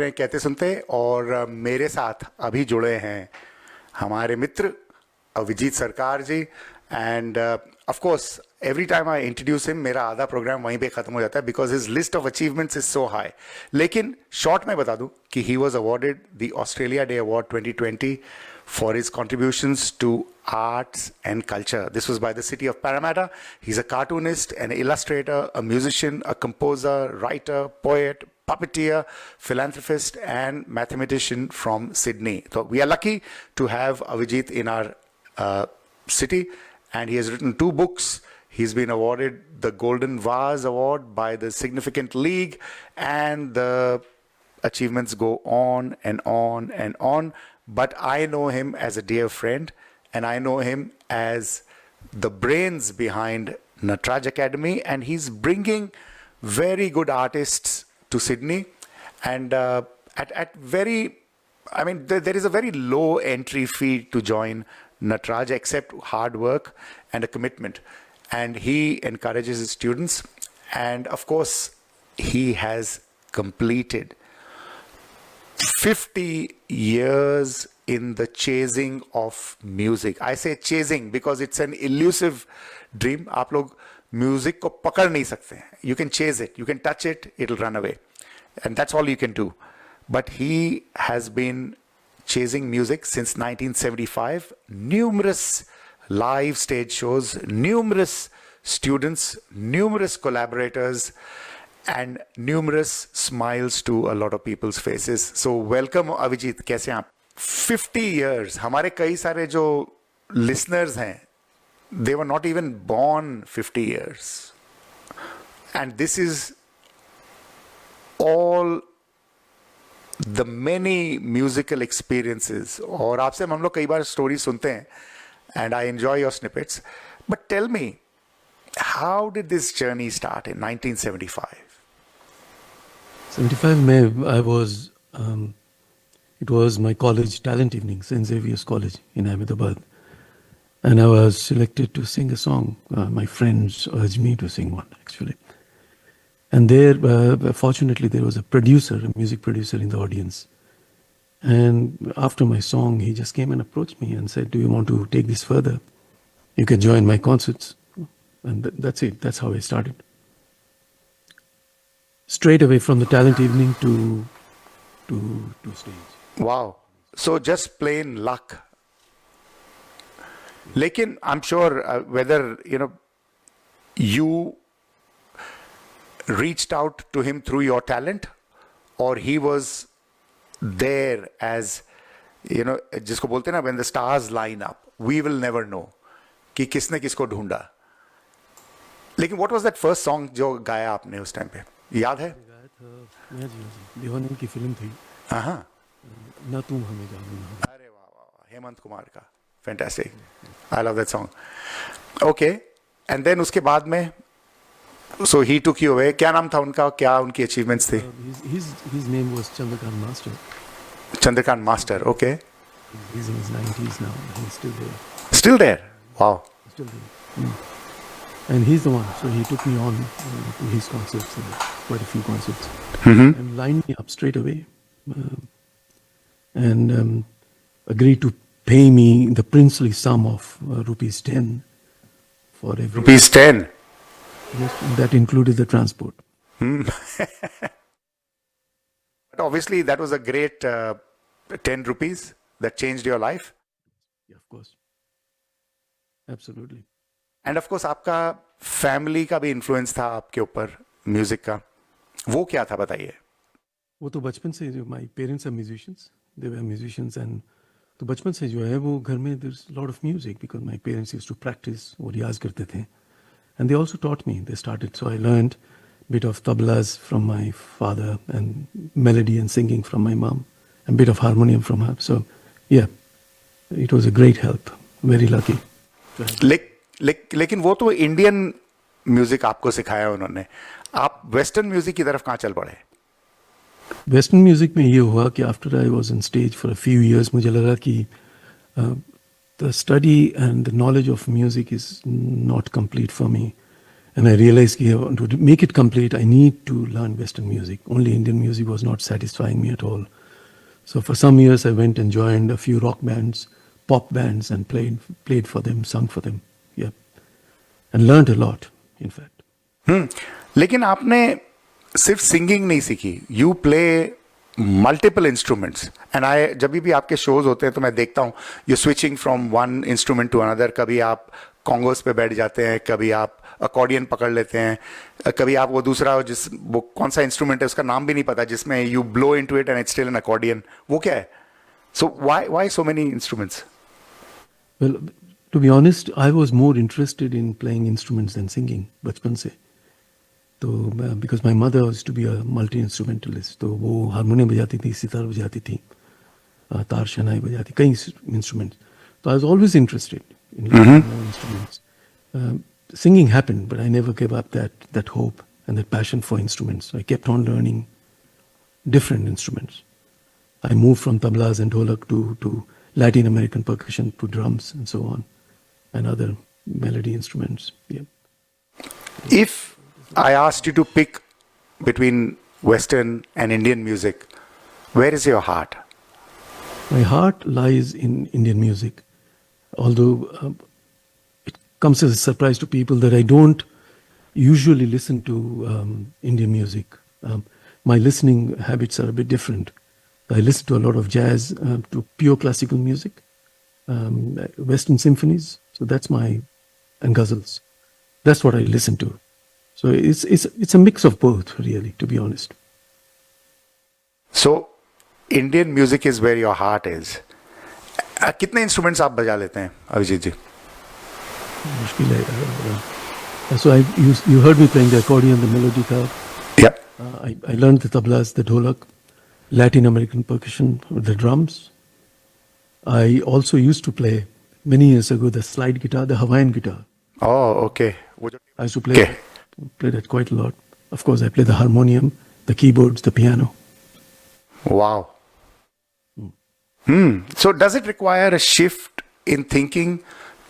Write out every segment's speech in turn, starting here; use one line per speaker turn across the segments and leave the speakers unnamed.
कहते सुनते और मेरे साथ अभी जुड़े हैं हमारे मित्र Abhijit Sarkar ji and of course every time I introduce him मेरा आधा प्रोग्राम वहीं पे खत्म हो जाता है because his list of achievements is so high. लेकिन शॉर्ट में बता दूं कि he was awarded the Australia Day award 2020 for his contributions to arts and culture. This was by the city of Parramatta. He's a cartoonist, an illustrator, a musician, a composer, writer, poet, puppeteer, philanthropist, and mathematician from Sydney. So we are lucky to have Avijit in our city, and he has written 2 books. He's been awarded the Golden Vase Award by the Significant League, and the achievements go on and on and on. But I know him as a dear friend, and I know him as the brains behind Nataraj Academy, and he's bringing very good artists to Sydney. And at very, I mean, there is a very low entry fee to join Nataraj, except hard work and a commitment. And he encourages his students, and of course, he has completed 50 years in the chasing of music. I say chasing because it's an elusive dream. आप लोग music को पकड़ नहीं सकते हैं. You can chase it, you can touch it, it'll run away. And that's all you can do. But he has been chasing music since 1975. Numerous live stage shows, numerous students, numerous collaborators, and numerous smiles to a lot of people's faces. So welcome Avijit, कैसे हैं आप? 50 years. हमारे कई सारे जो listeners हैं, they were not even born 50 years. And this is all the many musical experiences. और आपसे हम लोग कई बार stories सुनते हैं, and I enjoy your snippets. But tell me, how did this journey start in 1975?
75 May, it was my college talent evening, St. Xavier's College in Ahmedabad. And I was selected to sing a song. My friends urged me to sing one, actually. And there, fortunately, there was a producer, a music producer in the audience. And after my song, he just came and approached me and said, "Do you want to take this further? You can join my concerts." And that's it. That's how I started. Straight away from the talent evening to stage.
Wow. So just plain luck. Lekin I'm sure whether you reached out to him through your talent or he was there as जिसको बोलते हैं ना, when the stars line up, we will never know कि किसने किसको ढूंढा. लेकिन what was that first song जो गाया आपने उस टाइम पे, याद है?
गाया था दीवाने की फिल्म थी.
हाँ,
ना तुम हमें जानो ना.
अरे वाह वाह वाह, हेमंत कुमार का. Fantastic. I love that song. Okay. And then उसके बाद में, so he took you away. क्या नाम था उनका, क्या उनकी achievements थी?
His name was Chandrakant Master.
Chandrakant Master. Okay.
He's in his 90s now. He's still there.
Still there? Wow.
Still there. And he's the one. So he took me on to his concerts, quite a few concerts, and lined me up straight away, and agreed to pay me the princely sum of rupees 10 for every.
Rupees 10?
Yes, that included the transport.
But obviously that was a great 10 rupees that changed your life.
Yeah, of course. Absolutely.
And of course आपका family का भी influence था आपके ऊपर music का, वो क्या था बताइए?
वो तो बचपन से, जो my parents are musicians, they were musicians, and तो बचपन से जो है वो घर में there is lot of music because my parents used to practice, वो रियाज करते थे. And they also taught me, they started, so I learned bit of tablas from my father and melody and singing from my mom and bit of harmonium from her. So yeah, it was a great help. Very lucky to have.
लेकिन वो तो Indian music आपको सिखाया उन्होंने. आप western music की तरफ कहाँ चल पड़े?
वेस्टर्न म्यूजिक में ये हुआ कि after I was on stage for a few years, मुझे लगा कि the study and the knowledge of music is not complete for me. And I realized to make it complete, I need to learn Western music. Only Indian music was not satisfying me at all. So for some years, I went and joined a few rock bands, pop bands, and played for them, sung for them. Yeah, and learned a lot, in fact.
लेकिन आपने सिर्फ singing नहीं सीखी. You play multiple instruments and I जब भी आपके shows होते हैं तो मैं देखता हूँ you switching from one instrument to another. कभी आप कॉन्गोस पे बैठ जाते हैं, कभी आप अकॉर्डियन पकड़ लेते हैं, कभी आप वो दूसरा वो कौन सा इंस्ट्रूमेंट है उसका नाम भी नहीं पता जिसमें you blow into it and it's still an accordion. वो क्या है? So why so many instruments?
Well, to be honest, I was more interested in playing instruments than singing बचपन से. तो because my mother used to be a multi-instrumentalist, तो वो harmonium बजाती थी, सितार बजाती थी, तार शनाई बजाती, कई instruments. So I was always interested in learning more instruments. Singing happened, but I never gave up that hope and that passion for instruments. I kept on learning different instruments. I moved from tablas and dholak to Latin American percussion, to drums and so on, and other melody instruments. Yeah.
If I asked you to pick between Western and Indian music, where is your heart?
My heart lies in Indian music, although it comes as a surprise to people that I don't usually listen to Indian music. My listening habits are a bit different. I listen to a lot of jazz, to pure classical music, Western symphonies. So that's and ghazals. That's what I listen to. So it's a mix of both, really, to be honest.
So Indian music is where your heart is. कितने instruments आप बजा लेते हैं अभिजीत जी?
मुश्किल है. So you heard me playing the accordion, the melody guitar.
Yeah.
I learned the tablas, the dholak, Latin American percussion, the drums. I also used to play many years ago the slide guitar, the Hawaiian guitar.
Oh, okay.
I used to play that quite a lot. Of course, I play the harmonium, the keyboards, the piano.
Wow. So does it require a shift in thinking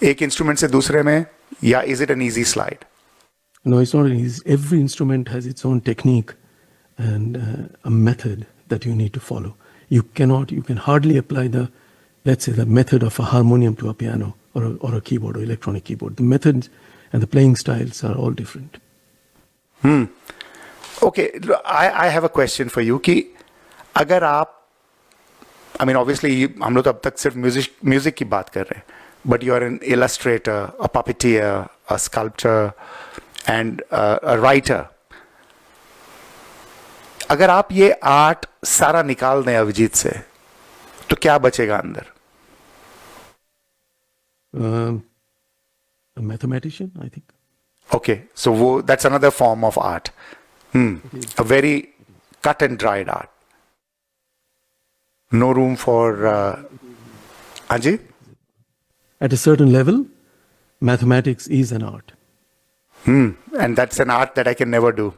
एक instrument से दूसरे में, या is it an easy slide?
No, it's not easy. Every instrument has its own technique and a method that you need to follow. You can hardly apply let's say the method of a harmonium to a piano or a keyboard or electronic keyboard. The methods and the playing styles are all different.
Okay, I have a question for you कि अगर आप, I mean obviously हम लोग तो अब तक सिर्फ music की बात कर रहे हैं, but you are an illustrator, a puppeteer, a sculptor and a writer. अगर आप ये आर्ट सारा निकाल दें अभिजीत से, तो क्या बचेगा अंदर?
A mathematician, I think.
Okay, so that's another form of art. A very cut and dried art. No room for Anji?
At a certain level, mathematics is an art.
And that's an art that I can never do.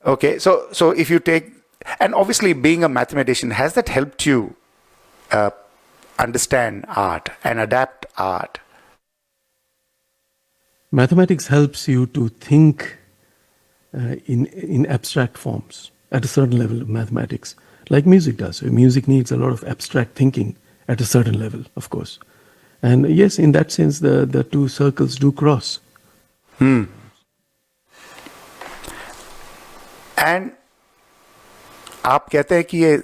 Okay, so if you take, and obviously being a mathematician, has that helped you understand art and adapt art?
Mathematics helps you to think in abstract forms at a certain level of mathematics, like music does. So music needs a lot of abstract thinking at a certain level, of course. And yes, in that sense, the two circles do cross.
And आप कहते हैं कि ये,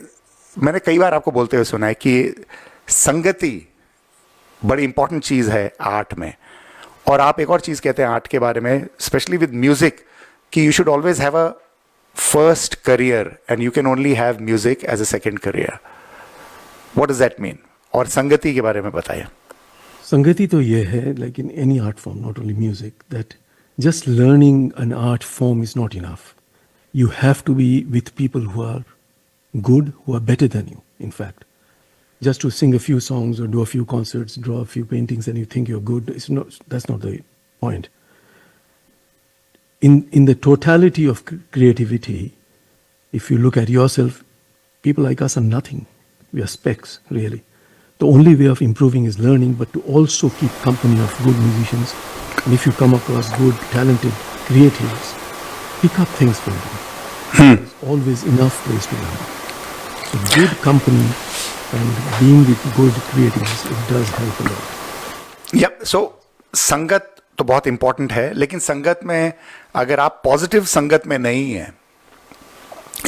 मैंने कई बार आपको बोलते हुए सुना है कि संगति बड़ी इंपॉर्टेंट चीज है आर्ट में. और आप एक और चीज कहते हैं आर्ट के बारे में, स्पेशली विद म्यूजिक, कि you should always have a first career and you can only have music as a second career. What does that mean? और संगति के बारे में बताइए.
संगति तो ये है, like in any art form, not only music, that just learning an art form is not enough. You have to be with people who are good, who are better than you, in fact. Just to sing a few songs or do a few concerts, draw a few paintings and you think you're good, that's not the point. In the totality of creativity, if you look at yourself, people like us are nothing. We are specks, really. the only way of improving is learning, but to also keep company of good musicians. And if you come across good, talented creatives, pick up things from them. There's always enough place to learn. So good company and being with good creatives, it does help a lot.
Yep, so संगत तो बहुत important है, लेकिन संगत में अगर आप positive संगत में नहीं है,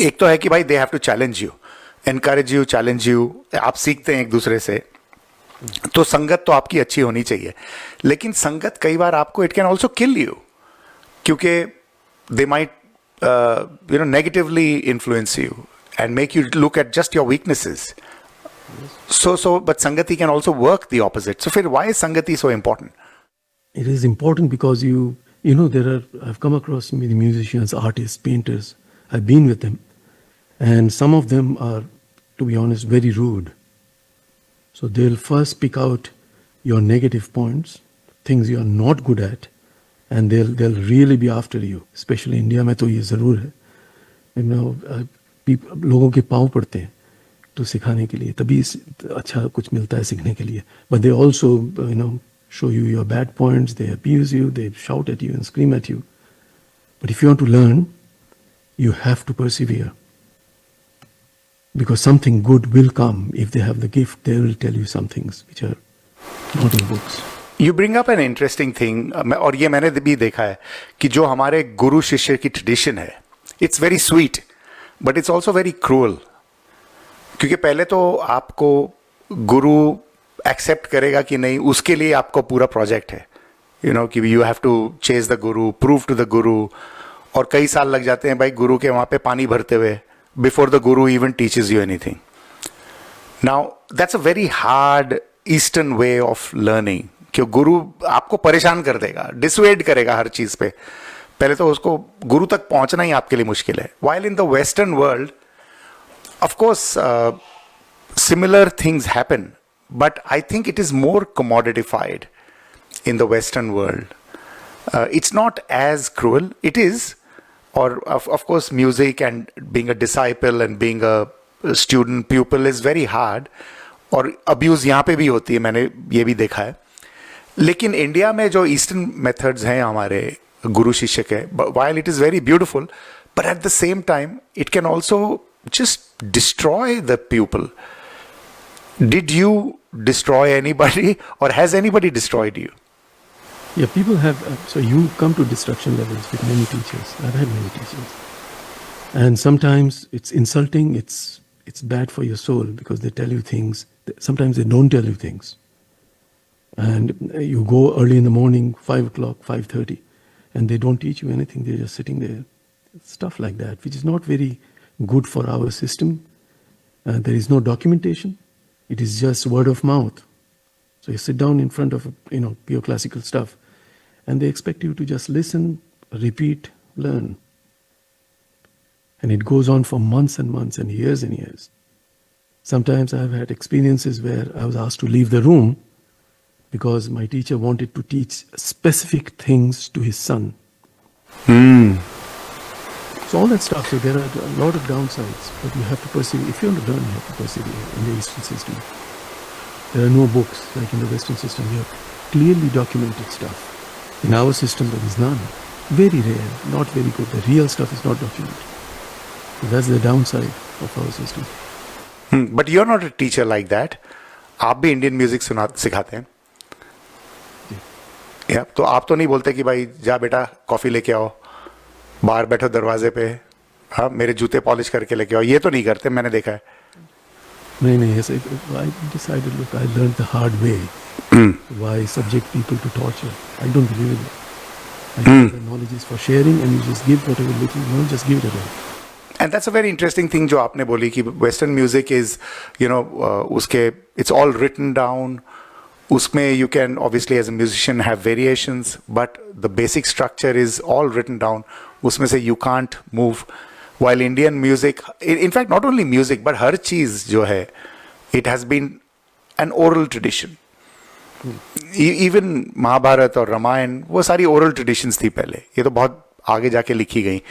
एक तो है कि भाई they have to challenge you, encourage you, challenge you, आप सीखते हैं एक दूसरे से, तो संगत तो आपकी अच्छी होनी चाहिए. लेकिन संगत कई बार आपको it can also kill you, क्योंकि they might negatively influence you and make you look at just your weaknesses. So, but Sangati can also work the opposite. So, why is Sangati so important?
It is important because I've come across many musicians, artists, painters. I've been with them. And some of them are, to be honest, very rude. So they'll first pick out your negative points, things you're not good at, and they'll really be after you. Especially in India, में तो ये ज़रूर है. लोगों के पाँव पड़ते हैं तो सिखाने के लिए, तभी अच्छा कुछ मिलता है सीखने के लिए. But they also, show you your bad points, they abuse you, they shout at you and scream at you. But if you want to learn, you have to persevere. Because something good will come. If they have the gift, they will tell you some things which are not in books.
You bring up an interesting thing, और ये मैंने भी देखा है कि जो हमारे गुरु शिष्य की ट्रेडिशन है, it's very sweet, but it's also very cruel. क्योंकि पहले तो आपको गुरु एक्सेप्ट करेगा कि नहीं, उसके लिए आपको पूरा प्रोजेक्ट है, कि you have to chase the guru, prove to the guru, और कई साल लग जाते हैं भाई गुरु के वहाँ पे पानी भरते हुए, before the Guru even teaches you anything. Now that's a very hard eastern way of learning, कि गुरु आपको परेशान कर देगा, डिसवेड करेगा हर चीज़ पे. पहले तो उसको गुरु तक पहुँचना ही आपके लिए मुश्किल है. While in the western world, of course, similar things happen, but I think it is more commodified in the Western world. It's not as cruel. It is, or of course, music and being a disciple and being a student pupil is very hard. और abuse यहाँ पे भी होती है, मैंने ये भी देखा है. लेकिन इंडिया में जो ईस्टर्न मेथड्स हैं हमारे गुरु शिष्य के, while it is very beautiful, but at the same time, it can also just destroy the pupil. Did you destroy anybody, or has anybody destroyed you?
Yeah, people have. So you come to destruction levels with many teachers. I've had many teachers, and sometimes it's insulting. It's bad for your soul because they tell you things. Sometimes they don't tell you things, and you go early in the morning, 5 o'clock, 5:30, and they don't teach you anything. They're just sitting there, stuff like that, which is not very good for our system. There is no documentation. It is just word of mouth. So you sit down in front of pure classical stuff, and they expect you to just listen, repeat, learn. And it goes on for months and months and years and years. Sometimes I've had experiences where I was asked to leave the room because my teacher wanted to teach specific things to his son. So all that stuff, so there are a lot of downsides, but you have to persevere. If you want to learn, you have to persevere in the Eastern system. There are no books like in the Western system. You have clearly documented stuff. In our system, there is none. Very rare, not very good. The real stuff is not documented. So that's the downside of our system.
But you're not a teacher like that. आप भी Indian music सिखाते हैं. या तो आप तो नहीं बोलते कि भाई जा बेटा कॉफी लेके आओ, बाहर बैठो दरवाजे पे, हाँ मेरे जूते पॉलिश करके लेके आओ, ये तो नहीं करते, मैंने देखा है.
नहीं ऐसे. I decided, look, I learned the hard way. Why subject people to torture? I don't believe in it. I think the knowledge is for sharing, and you just give whatever little you know, just give it away.
And that's a very interesting thing जो आपने बोली कि Western music is, उसके it's all written down. उसमें you can obviously as a musician have variations, but the basic structure is all written down. उसमें से you can't move. While Indian music, in fact not only music but हर चीज़ जो है, it has been an oral tradition. Even Mahabharat और रामायण वो सारी oral traditions थी पहले, ये तो बहुत आगे जाके लिखी गई.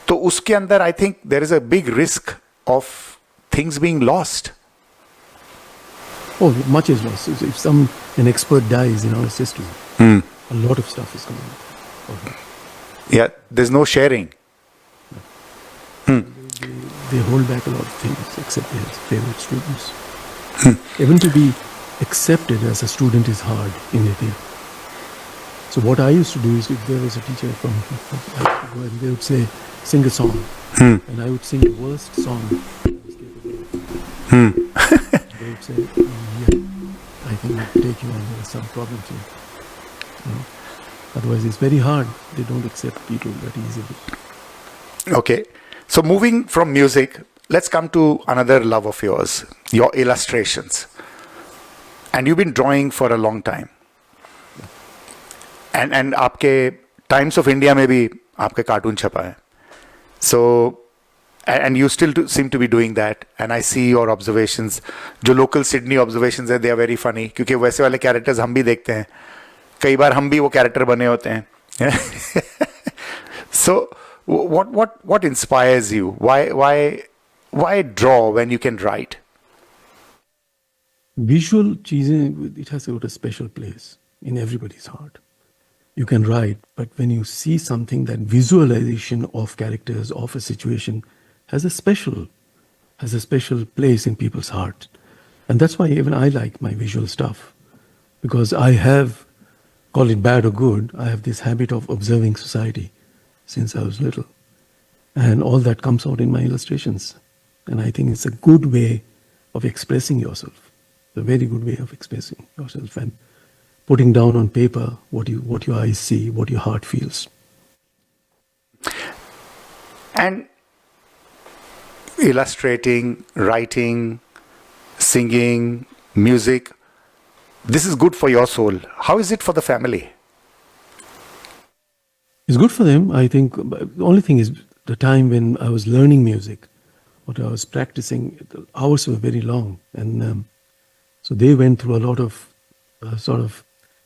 तो उसके अंदर I think there is a big risk of things being lost.
Oh, much is lost. If an expert dies in our system, a lot of stuff is coming out of him.
Yeah, there's no sharing.
They hold back a lot of things except their favorite students. Even to be accepted as a student is hard in India. So what I used to do is, if there was a teacher from I used to go and they would say, sing a song. And I would sing the worst song I was capable of. They would say, yeah, I think we'll take you on, there are some problems here. You know? Otherwise it's very hard. They don't accept people that easily.
Okay. So moving from music, let's come to another love of yours, your illustrations. And you've been drawing for a long time. And आपके Times of India में भी आपके cartoon छपा है. So, and you still seem to be doing that. And I see your observations. जो local Sydney observations है, they are very funny. क्योंकि वैसे वाले characters हम भी देखते हैं. कई बार हम भी वो character बने होते हैं. So, what inspires you? Why draw when you can write?
Visual चीजें, it has got a special place in everybody's heart. You can write, but when you see something, that visualization of characters, of a situation, has a special place in people's heart. And that's why even I like my visual stuff. Because I have, call it bad or good, I have this habit of observing society since I was little. And all that comes out in my illustrations. And I think it's a good way of expressing yourself. It's a very good way of expressing yourself and putting down on paper what your eyes see, what your heart feels.
And illustrating, writing, singing, music, this is good for your soul. How is it for the family?
It's good for them. I think the only thing is the time when I was learning music, what I was practicing, the hours were very long. And so they went through a lot of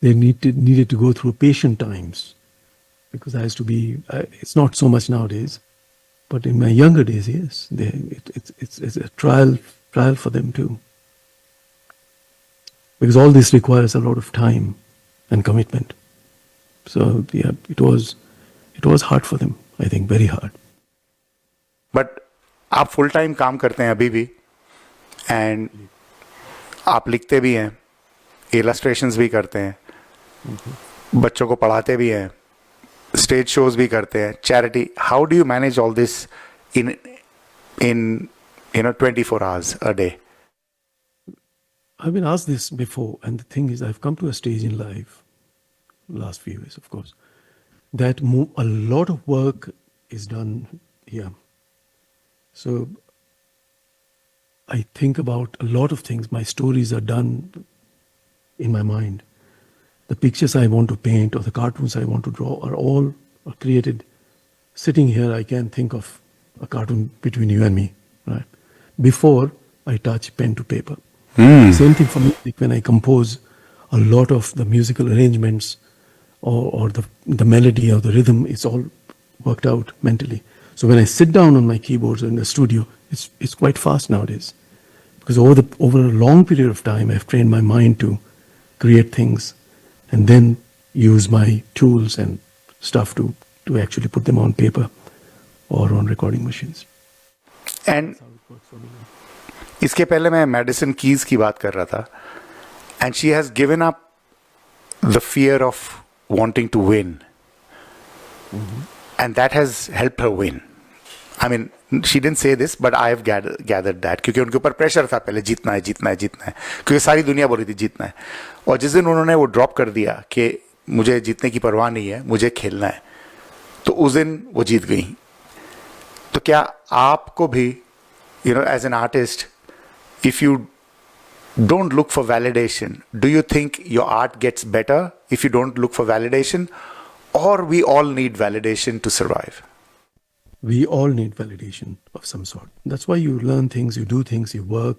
they needed to go through patient times, because I used to be, it's not so much nowadays, but in my younger days, yes, it's a trial for them too. Because all this requires a lot of time and commitment. So yeah, it was hard for them, I think, very hard.
But आप full time काम करते हैं अभी भी, and आप लिखते भी हैं, illustrations भी करते हैं, बच्चों को पढ़ाते भी हैं, स्टेज शोज भी करते हैं, charity. How do you manage all this in 24 hours a day?
I've been asked this before, and the thing is, I've come to a stage in life, last few years, of course, that a lot of work is done here. So I think about a lot of things. My stories are done in my mind. The pictures I want to paint or the cartoons I want to draw are all created. Sitting here, I can think of a cartoon between you and me, right? Before I touch pen to paper. Same thing for music. When I compose, a lot of the musical arrangements or the melody or the rhythm, it's all worked out mentally. So when I sit down on my keyboards in the studio, it's quite fast nowadays. Because over a long period of time, I've trained my mind to create things and then use my tools and stuff to actually put them on paper or on recording machines.
And इसके पहले मैं Madison Keys की बात कर रहा था, and she has given up the fear of wanting to win, and that has helped her win. I mean, she didn't say this, but I have gathered that, क्योंकि उनके ऊपर प्रेशर था पहले, जीतना है, क्योंकि सारी दुनिया बोल रही थी जीतना है, और जिस दिन उन्होंने वो ड्रॉप कर दिया कि मुझे जीतने की परवाह नहीं है, मुझे खेलना है, तो उस दिन वो जीत गई. तो क्या आपको भी, as an artist, if you don't look for validation, do you think your art gets better if you don't look for validation, or we all need validation to survive?
We all need validation of some sort. That's why you learn things, you do things, you work,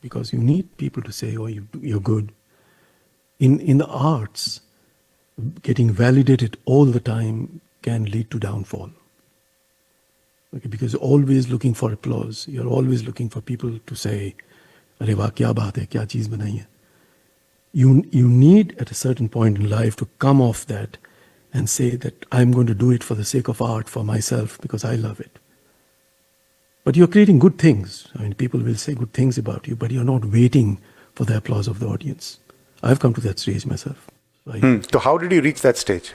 because you need people to say, oh, you're good. In the arts, getting validated all the time can lead to downfall. Okay, because you're always looking for applause. You're always looking for people to say, अरे वाह क्या बात है, क्या चीज़ बनाई है. You need at a certain point in life to come off that and say that I'm going to do it for the sake of art, for myself, because I love it. But you're creating good things. I mean, people will say good things about you, but you're not waiting for the applause of the audience. I've come to that stage myself.
So how did you reach that stage?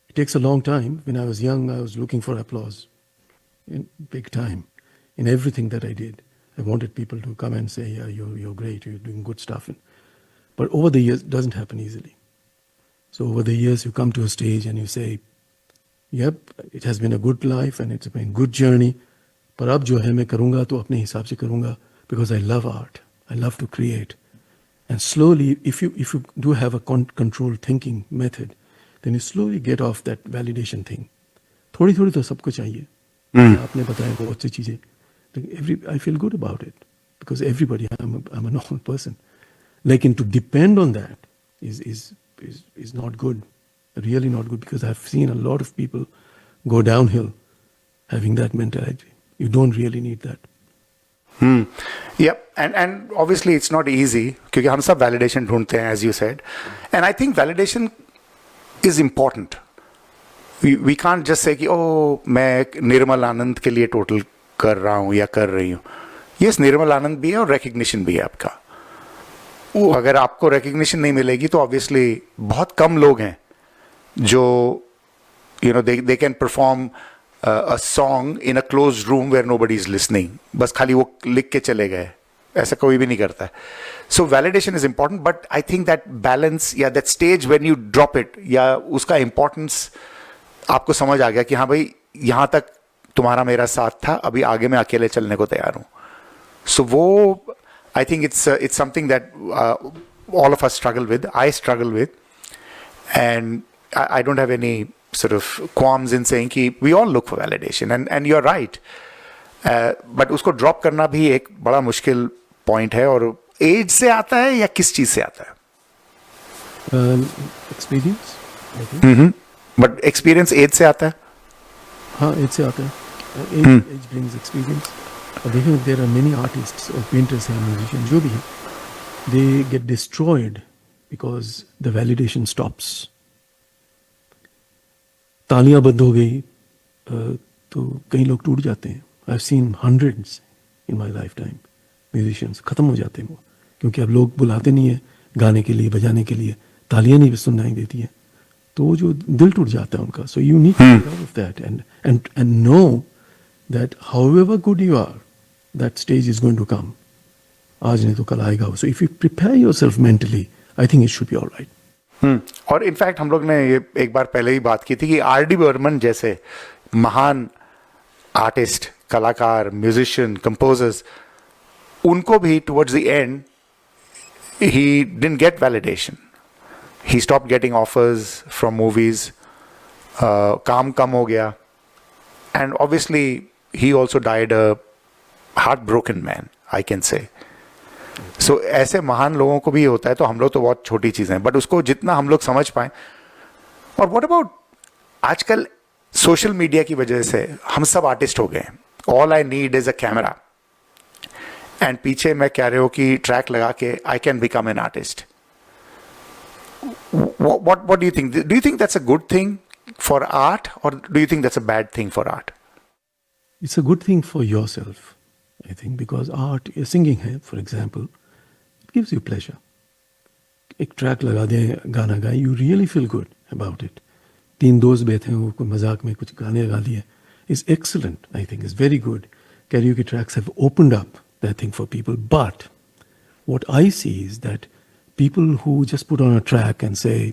It takes a long time. When I was young, I was looking for applause in big time in everything that I did. I wanted people to come and say, yeah, you're great, you're doing good stuff. But over the years, it doesn't happen easily. So over the years, you come to a stage and you say, yep, it has been a good life and it's been a good journey. पर अब जो है मैं करूँगा तो अपने हिसाब से करूँगा because I love art. I love to create. And slowly, if you do have a controlled thinking method, then you slowly get off that validation thing. थोड़ी थोड़ी तो सबको चाहिए. आपने बताया बहुत सी चीजें. I feel good about it because everybody, I'm a normal person. Lekin to depend on that is not good, really not good, because I've seen a lot of people go downhill having that mentality. You don't really need that.
Yep, and obviously it's not easy क्योंकि हम सब validation ढूंढते हैं, as you said, and I think validation is important. We can't just say कि मैं निर्मल आनंद के लिए total कर रहा हूँ या कर रही हूँ. Yes, निर्मल आनंद भी है और recognition भी है आपका. अगर आपको recognition नहीं मिलेगी तो obviously बहुत कम लोग हैं जो they can perform a song in a closed room where nobody is listening. बस खाली वो लिख के चले गए. ऐसा कोई भी नहीं करता है. So validation is important, but I think that balance या that stage when you drop it या उसका importance आपको समझ आ गया कि हाँ भाई यहाँ तक तुम्हारा मेरा साथ था, अभी आगे मैं अकेले चलने को तैयार हूँ. So वो I think it's something that all of us struggle with. I struggle with, and I don't have any sort of qualms in saying कि we all look for validation, and you're right. But उसको drop करना भी एक बड़ा मुश्किल point है, और age से आता है या किस चीज से आता है?
Experience, I think.
But experience age से आता है?
हाँ, age से आता है. Age brings experience. और देखिए, there are many artists or painters and musicians जो भी हैं, they get destroyed because the validation stops. तालियां बंद हो गई तो कई लोग टूट जाते हैं. I've seen hundreds in my lifetime. Musicians खत्म हो जाते हैं वो, क्योंकि अब लोग बुलाते नहीं है गाने के लिए, बजाने के लिए, तालियां नहीं सुनाई देती है, तो जो दिल टूट जाता है उनका. So you need to get out of that and know that however good you are, that stage is going to come. आज नहीं तो कल आएगा. So if you prepare yourself mentally, I think it should be all right.
और in fact हम लोग ने ये एक बार पहले ही बात की थी कि आर.डी. बर्मन जैसे महान आर्टिस्ट, कलाकार, म्यूजिशियन, कंपोजर्स, उनको भी towards the end he didn't get validation. He stopped getting offers from movies. काम कम हो गया, and obviously he also died a heart broken man, I can say. So ऐसे महान लोगों को भी होता है, तो हम लोग तो बहुत छोटी चीज़ें हैं, बट उसको जितना हम लोग समझ पाए. और व्हाट अबाउट आजकल सोशल मीडिया की वजह से हम सब आर्टिस्ट हो गए हैं. All I need is a camera, and पीछे मैं कह रहे हो कि ट्रैक लगा के I can become an artist. what do you think? Do you think that's a good thing for art, or do you think that's a bad thing for art?
It's a good thing for yourself, I think, because art, singing है, for example, it gives you pleasure. एक track लगा दें, गाना गाए, you really feel good about it. 3 दोस्त बैठे हैं, वो कोई मजाक में कुछ गाने गा दिए. It's excellent, I think. It's very good. Karaoke tracks have opened up that thing for people. But what I see is that people who just put on a track and say,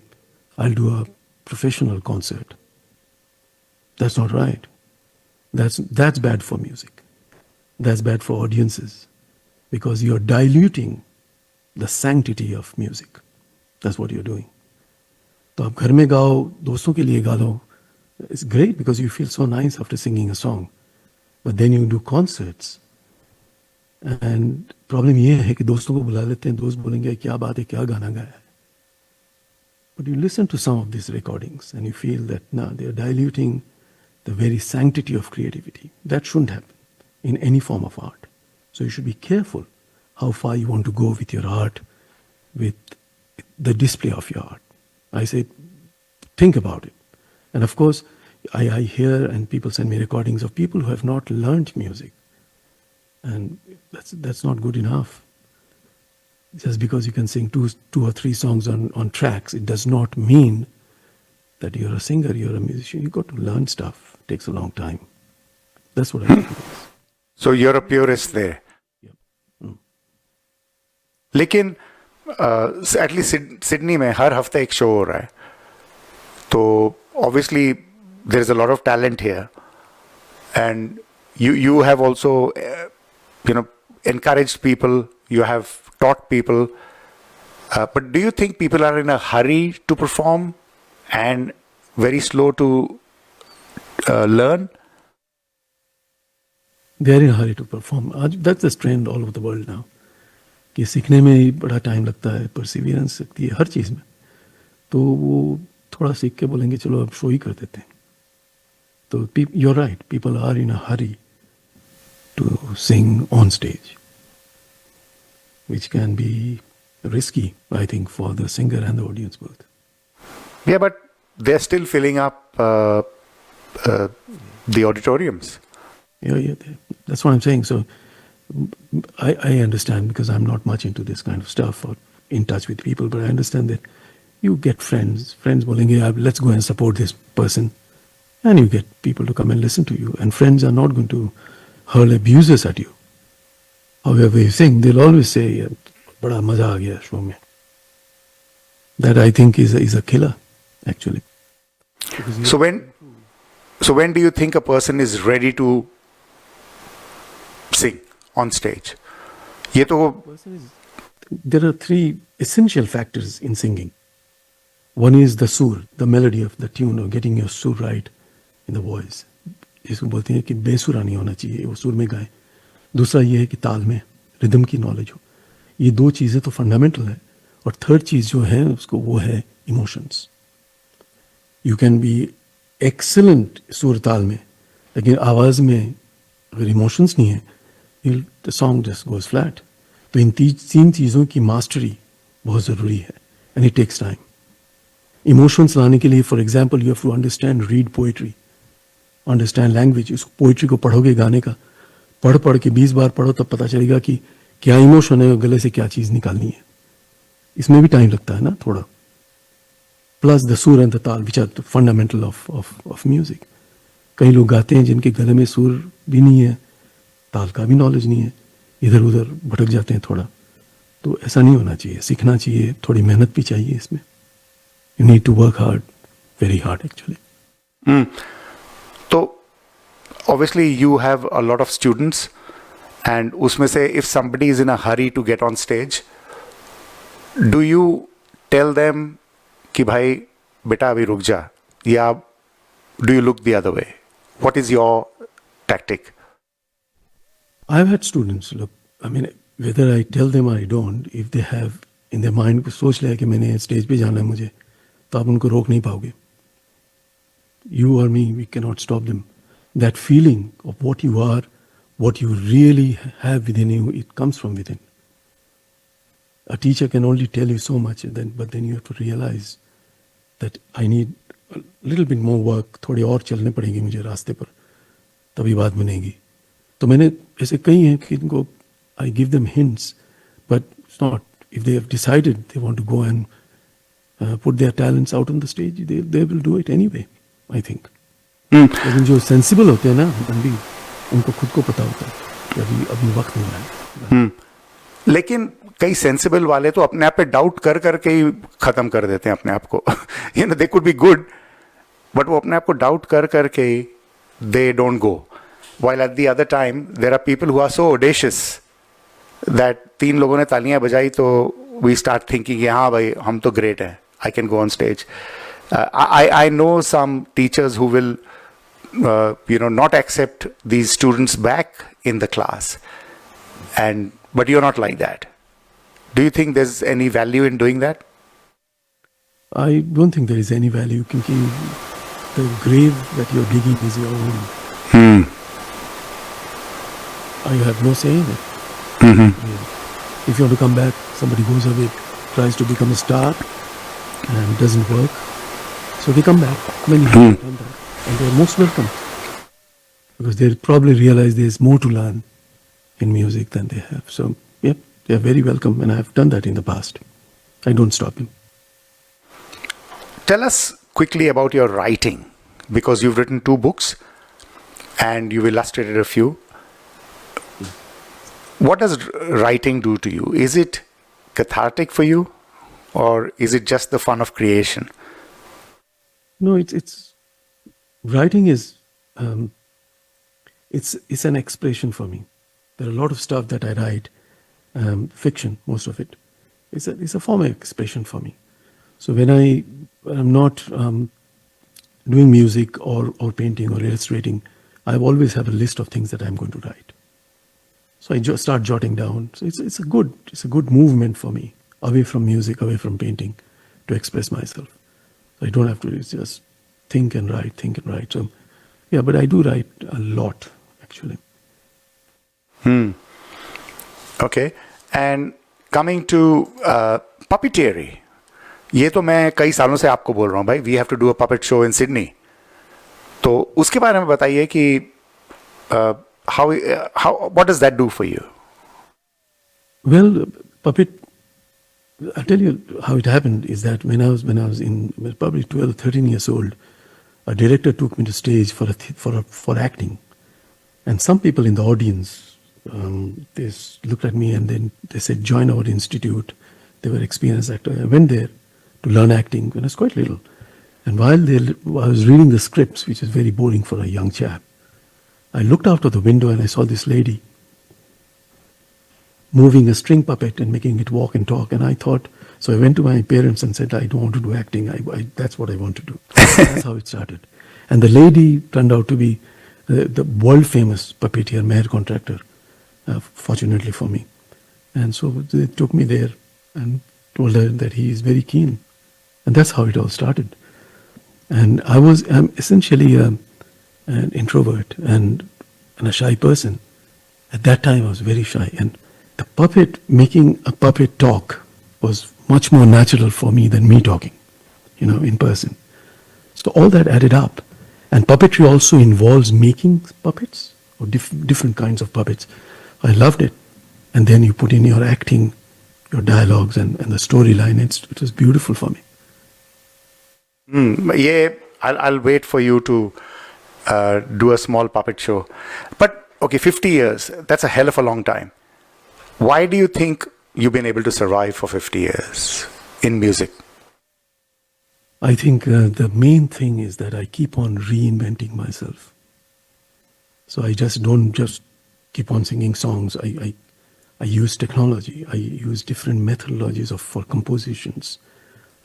I'll do a professional concert, that's not right. That's bad for music. That's bad for audiences, because you're diluting the sanctity of music. That's what you're doing. तो आप घर में गाओ, दोस्तों के लिए गा लो. It's great because you feel so nice after singing a song. But then you do concerts. And problem ये है कि दोस्तों को बुला लेते हैं, दोस्त बोलेंगे क्या बात है, क्या गाना गाया है. But you listen to some of these recordings and you feel that no, they are diluting the very sanctity of creativity. That shouldn't happen in any form of art. So you should be careful how far you want to go with your art, with the display of your art. I say, think about it. And of course, I hear and people send me recordings of people who have not learned music. And that's not good enough. Just because you can sing two or three songs on tracks, it does not mean that you're a singer, you're a musician. You've got to learn stuff. It takes a long time. That's what I think it is.
So you're a purist there. लेकिन at least Sydney में हर हफ्ते एक show हो रहा है, तो obviously there is a lot of talent here and you have also encouraged people, you have taught people, but do you think people are in a hurry to perform and very slow to learn?
They are in a hurry to perform. That's the trend all over the world now. कि सीखने में ही बड़ा time लगता है, Perseverance लगती है हर चीज़ में. तो वो थोड़ा सीख के बोलेंगे चलो अब शो ही कर देते हैं. तो you're right, people are in a hurry to sing on stage, which can be risky, I think, for the singer and the audience both.
Yeah, but they're still filling up the auditoriums.
Yeah, that's what I'm saying. So I understand, because I'm not much into this kind of stuff or in touch with people, but I understand that you get friends bolenge, "Yeah, let's go and support this person," and you get people to come and listen to you, and friends are not going to hurl abuses at you. However you sing, they'll always say, "Bada maza aa gaya show mein." That I think is a killer, actually.
So when do you think a person is ready to sing on stage? ये तो
There are three essential factors in singing. One is the sur, the melody of the tune, or getting your sur right in the voice. इसको बोलते हैं कि बेसुरा नहीं होना चाहिए, वो सुर में गाए. दूसरा ये है कि ताल में रिदम की नॉलेज हो. ये दो चीज़ें तो फंडामेंटल है. और थर्ड चीज़ जो है उसको वो है emotions. You can be excellent सुर ताल में, लेकिन आवाज़ में अगर इमोशंस नहीं है, the song just goes flat. तो इन तीन चीज़ों की मास्टरी बहुत ज़रूरी है, and it takes time. Emotions लाने के लिए, for example, you have to understand, read poetry, understand language. उस पोइट्री को पढ़ोगे गाने का, पढ़ के 20 बार पढ़ो, तब पता चलेगा कि क्या इमोशन है और गले से क्या चीज़ निकालनी है. इसमें भी टाइम लगता है ना थोड़ा. Plus the sur and the taal, which are fundamental of music. कई लोग गाते हैं जिनके गले में सुर भी नहीं है, ताल का भी नॉलेज नहीं है, इधर उधर भटक जाते हैं थोड़ा. तो ऐसा नहीं होना चाहिए. सीखना चाहिए, थोड़ी मेहनत भी चाहिए इसमें. You need to work hard, very hard actually.
तो obviously you have a lot of students, and उसमें से if somebody is in a hurry to get on stage, do you tell them कि भाई बेटा अभी रुक जा, या do you look the other way? What is your tactic?
I've had students, look, I mean, whether I tell them or I don't, if they have in their mind कुछ सोच लिया कि मैंने स्टेज पे जाना है मुझे, तो आप उनको रोक नहीं पाओगे. You or me, we cannot stop them. That feeling of what you are, what you really have within you, it comes from within. A teacher can only tell you so much, but then you have to realize that I need a little bit more work. थोड़े और चलने पड़ेंगे मुझे रास्ते पर, तभी बात बनेगी. तो मैंने ऐसे कई हैं कि इनको I give them hints, but it's not. If they have decided they want to go and put their talents out on the stage, they will do it anyway, I think. लेकिन जो सेंसिबल होते हैं ना, बंदी, उनको खुद को पता होता है कि अभी वक्त नहीं आया.
लेकिन कई सेंसिबल वाले तो अपने आप पे डाउट कर करके ही खत्म कर देते हैं अपने आप को. You know, they could be good, but वो अपने आप को डाउट कर करके they don't go. While at the other time there are people who are so audacious that 3 लोगों ने तालियां बजाई तो वी स्टार्ट थिंकिंग हाँ भाई हम तो ग्रेट हैं, I can go on stage. I know some teachers who will not accept these students back in the class, but you're not like that. Do you think there's any value in doing that?
I don't think there is any value, because the grave that you're digging is your own. I have no say in it. If you want to come back, somebody goes away, tries to become a star and doesn't work. So they come back. Many have done that. And they're most welcome. Because they probably realize there's more to learn in music than they have. So, yep, they're very welcome. And I've done that in the past. I don't stop them.
Tell us quickly about your writing, because you've written 2 books and you've illustrated a few. What does writing do to you? Is it cathartic for you, or is it just the fun of creation?
No, it's writing is it's an expression for me. There are a lot of stuff that I write, fiction, most of it. It's a form of expression for me. So when I'm not doing music or painting or illustrating, I always have a list of things that I'm going to write. So I just start jotting down. So it's a good movement for me, away from music, away from painting, to express myself. So I don't have to just think and write. So yeah, but I do write a lot actually.
Okay. And coming to puppeteering, ये तो मैं कई सालों से आपको बोल रहा हूँ भाई, we have to do a puppet show in Sydney. तो उसके बारे में बताइए कि how what does that do for you?
Well, puppet. I'll tell you how it happened. Is that when I was probably 12, 13 years old, a director took me to stage for acting, and some people in the audience they looked at me and then they said, "Join our institute." They were experienced actors. I went there to learn acting when I was quite little, and while I was reading the scripts, which is very boring for a young chap, I looked out of the window and I saw this lady moving a string puppet and making it walk and talk. And I thought, so I went to my parents and said, I don't want to do acting. That's what I want to do. That's how it started. And the lady turned out to be the world famous puppeteer, Meher Contractor, fortunately for me. And so they took me there and told her that he is very keen. And that's how it all started. And I'm essentially an introvert and a shy person. At that time, I was very shy. And the puppet, making a puppet talk, was much more natural for me than me talking, in person. So all that added up. And puppetry also involves making puppets, or different kinds of puppets. I loved it. And then you put in your acting, your dialogues and the storyline. It was beautiful for me.
Yeah, I'll wait for you to do a small puppet show. But, okay, 50 years, that's a hell of a long time. Why do you think you've been able to survive for 50 years in music?
I think the main thing is that I keep on reinventing myself. So I don't just keep on singing songs. I use technology. I use different methodologies for compositions.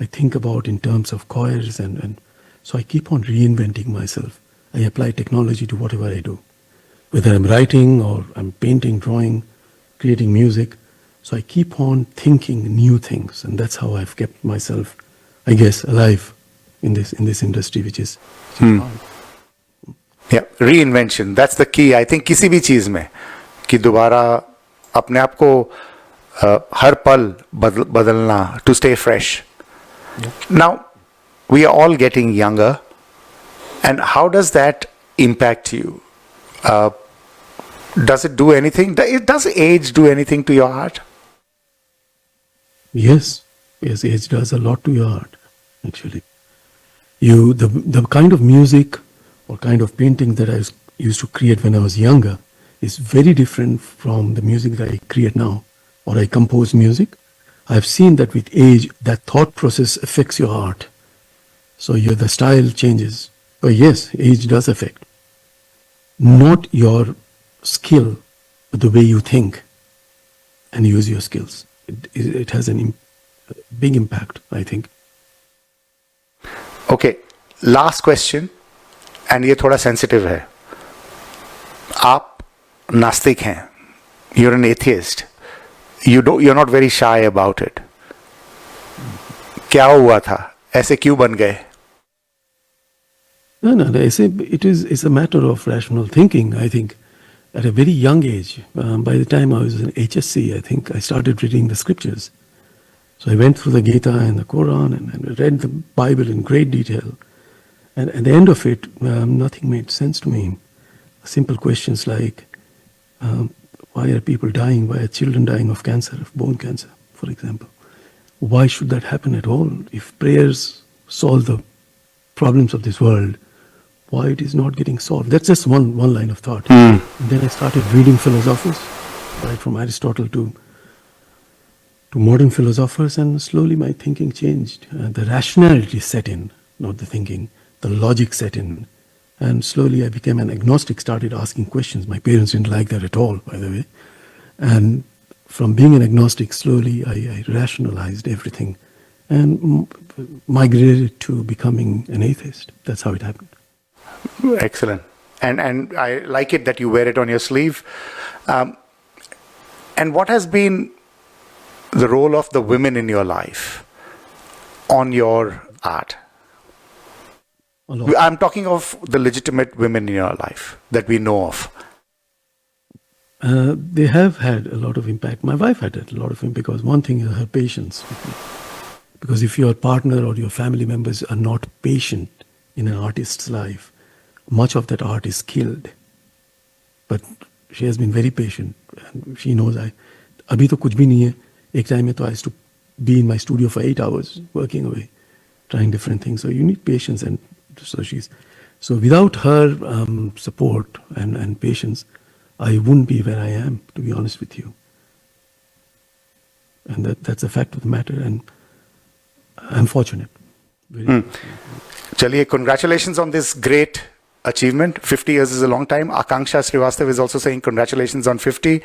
I think about in terms of choirs and so I keep on reinventing myself. I apply technology to whatever I do. Whether I'm writing or I'm painting, drawing, creating music. So I keep on thinking new things, and that's how I've kept myself, I guess, alive in this industry, which is hard.
Yeah, reinvention. That's the key. I think किसी भी चीज में कि दोबारा अपने आप को हर पल बदलना, to stay fresh. Yeah. Now, we are all getting younger, and how does that impact you? Does it do anything? Does age do anything to your art?
Yes, age does a lot to your art, actually. The kind of music or kind of painting that I used to create when I was younger is very different from the music that I create now, or I compose music. I've seen that with age, that thought process affects your art. So the style changes. But yes, age does affect. Not your skill, but the way you think and use your skills. It has a big impact, I think.
Okay, last question, and ये थोड़ा sensitive है. आप नास्तिक हैं. You're an atheist. You're not very shy about it. क्या हुआ था? ऐसे क्यों बन गए?
No, it's a matter of rational thinking, I think. At a very young age, by the time I was in HSC, I think I started reading the scriptures. So I went through the Gita and the Quran and read the Bible in great detail. And at the end of it, nothing made sense to me. Simple questions like, why are people dying? Why are children dying of cancer, of bone cancer, for example? Why should that happen at all? If prayers solve the problems of this world, why it is not getting solved? That's just one line of thought. And then I started reading philosophers, right from Aristotle to modern philosophers, and slowly my thinking changed. The rationality set in, not the thinking. The logic set in. And slowly I became an agnostic, started asking questions. My parents didn't like that at all, by the way. And from being an agnostic, slowly I rationalized everything and migrated to becoming an atheist. That's how it happened.
Excellent. And I like it that you wear it on your sleeve. And what has been the role of the women in your life on your art? I'm talking of the legitimate women in your life that we know of.
They have had a lot of impact. My wife had a lot of impact because one thing is her patience with me. Because if your partner or your family members are not patient in an artist's life, much of that art is killed. But she has been very patient, and she knows अभी तो कुछ भी नहीं है. एक time में तो I used to be in my studio for 8 hours working away, trying different things. So you need patience, and so without her support and patience, I wouldn't be where I am, to be honest with you. And that's a fact of the matter, and I'm fortunate.
Chaliye, congratulations on this great achievement. 50 years is a long time. Akanksha Srivastav is also saying congratulations on 50.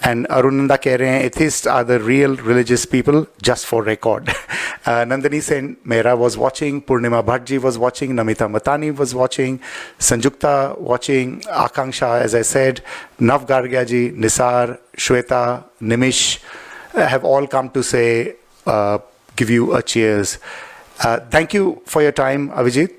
And Arunanda keh rahe hain, atheists are the real religious people, just for record. Nandini Sen Mehra was watching, Purnima Bhattji was watching, Namita Matani was watching, Sanjukta watching, Akanksha, as I said, Nav Gargyaji, Nisar, Shweta, Nimish have all come to say, give you a cheers. Thank you for your time, Avijit.